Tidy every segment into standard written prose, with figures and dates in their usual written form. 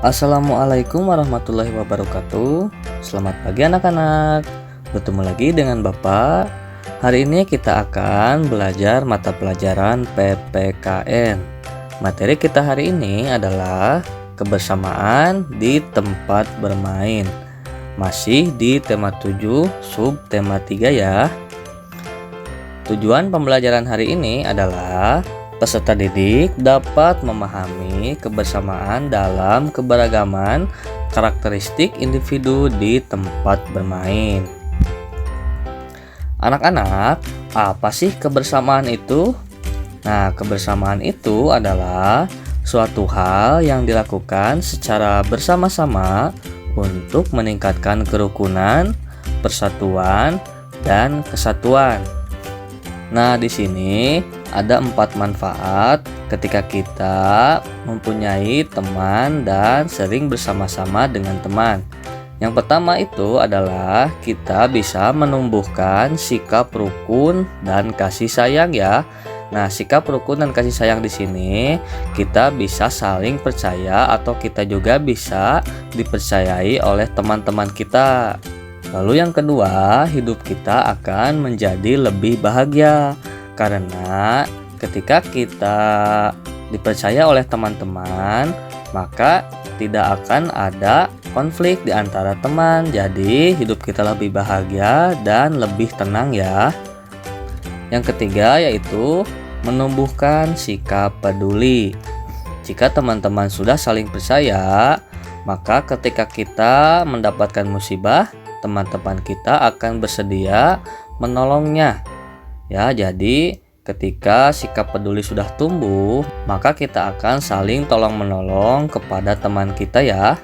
Assalamualaikum warahmatullahi wabarakatuh. Selamat pagi anak-anak. Bertemu lagi dengan Bapak. Hari ini kita akan belajar mata pelajaran PPKN. Materi kita hari ini adalah kebersamaan di tempat bermain. Masih di tema 7, sub tema 3 ya. Tujuan pembelajaran hari ini adalah peserta didik dapat memahami kebersamaan dalam keberagaman karakteristik individu di tempat bermain. Anak-anak, apa sih kebersamaan itu? Nah, kebersamaan itu adalah suatu hal yang dilakukan secara bersama-sama untuk meningkatkan kerukunan, persatuan, dan kesatuan. Nah, di sini ada 4 manfaat ketika kita mempunyai teman dan sering bersama-sama dengan teman. Yang pertama itu adalah kita bisa menumbuhkan sikap rukun dan kasih sayang ya. Nah, sikap rukun dan kasih sayang di sini kita bisa saling percaya atau kita juga bisa dipercayai oleh teman-teman kita. Lalu yang kedua, hidup kita akan menjadi lebih bahagia karena ketika kita dipercaya oleh teman-teman, maka tidak akan ada konflik di antara teman. Jadi hidup kita lebih bahagia dan lebih tenang ya. Yang ketiga yaitu menumbuhkan sikap peduli. Jika teman-teman sudah saling percaya, maka ketika kita mendapatkan musibah, teman-teman kita akan bersedia menolongnya. Ya, jadi ketika sikap peduli sudah tumbuh, maka kita akan saling tolong-menolong kepada teman kita ya.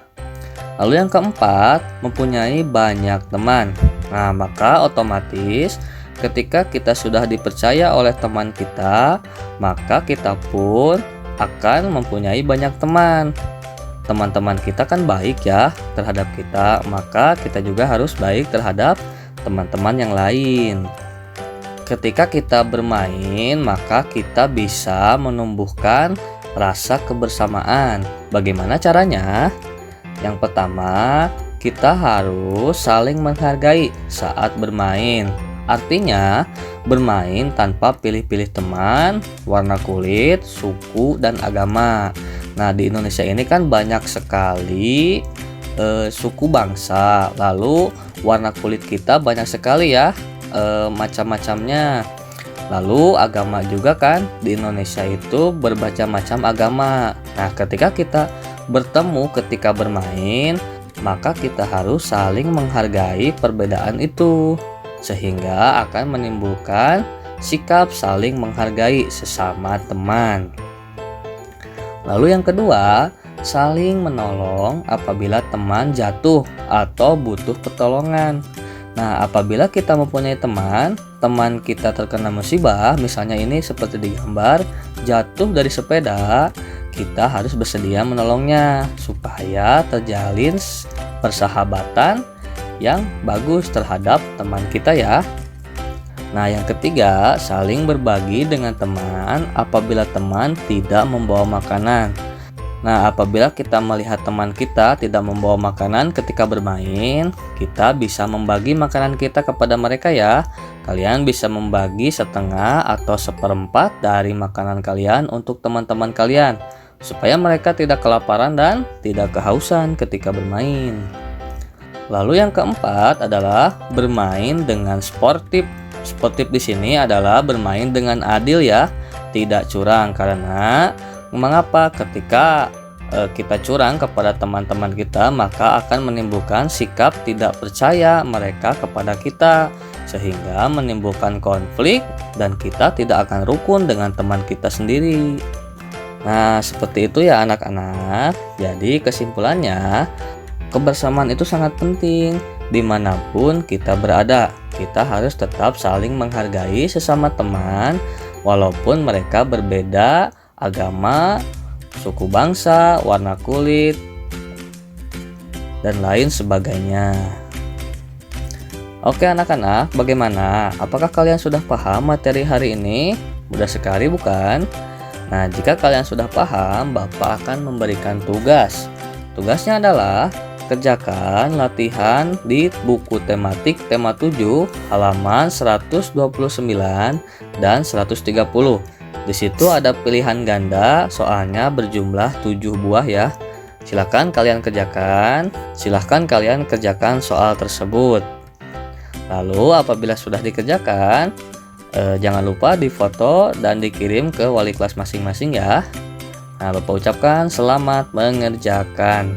Lalu yang keempat, mempunyai banyak teman. Nah, maka otomatis ketika kita sudah dipercaya oleh teman kita, maka kita pun akan mempunyai banyak teman. Teman-teman kita kan baik ya terhadap kita, maka kita juga harus baik terhadap teman-teman yang lain. Ketika kita bermain, maka kita bisa menumbuhkan rasa kebersamaan. Bagaimana caranya? Yang pertama, kita harus saling menghargai saat bermain. Artinya, bermain tanpa pilih-pilih teman, warna kulit, suku, dan agama. Nah, di Indonesia ini kan banyak sekali suku bangsa. Lalu warna kulit kita banyak sekali ya macam-macamnya. Lalu agama juga kan di Indonesia itu bermacam-macam agama. Nah, ketika kita bertemu ketika bermain, maka kita harus saling menghargai perbedaan itu, sehingga akan menimbulkan sikap saling menghargai sesama teman. Lalu yang kedua, saling menolong apabila teman jatuh atau butuh pertolongan. Nah, apabila kita mempunyai teman kita terkena musibah, misalnya ini seperti di gambar, jatuh dari sepeda, kita harus bersedia menolongnya supaya terjalin persahabatan yang bagus terhadap teman kita ya. Nah, yang ketiga, saling berbagi dengan teman apabila teman tidak membawa makanan. Nah, apabila kita melihat teman kita tidak membawa makanan ketika bermain, kita bisa membagi makanan kita kepada mereka ya. Kalian bisa membagi setengah atau seperempat dari makanan kalian untuk teman-teman kalian, supaya mereka tidak kelaparan dan tidak kehausan ketika bermain. Lalu yang keempat adalah bermain dengan sportif. Sportif di sini adalah bermain dengan adil ya, tidak curang. Karena mengapa ketika kita curang kepada teman-teman kita, maka akan menimbulkan sikap tidak percaya mereka kepada kita, sehingga menimbulkan konflik dan kita tidak akan rukun dengan teman kita sendiri. Nah, seperti itu ya anak-anak. Jadi kesimpulannya, kebersamaan itu sangat penting dimanapun kita berada. Kita harus tetap saling menghargai sesama teman, walaupun mereka berbeda agama, suku bangsa, warna kulit, dan lain sebagainya. Oke anak-anak, bagaimana? Apakah kalian sudah paham materi hari ini? Mudah sekali bukan? Nah, jika kalian sudah paham, Bapak akan memberikan tugas Tugasnya adalah kerjakan latihan di buku tematik tema 7 halaman 129 dan 130. Di situ ada pilihan ganda, soalnya berjumlah 7 buah ya. Silahkan kalian kerjakan soal tersebut. Lalu apabila sudah dikerjakan, jangan lupa difoto dan dikirim ke wali kelas masing-masing ya. Nah, lupa ucapkan selamat mengerjakan.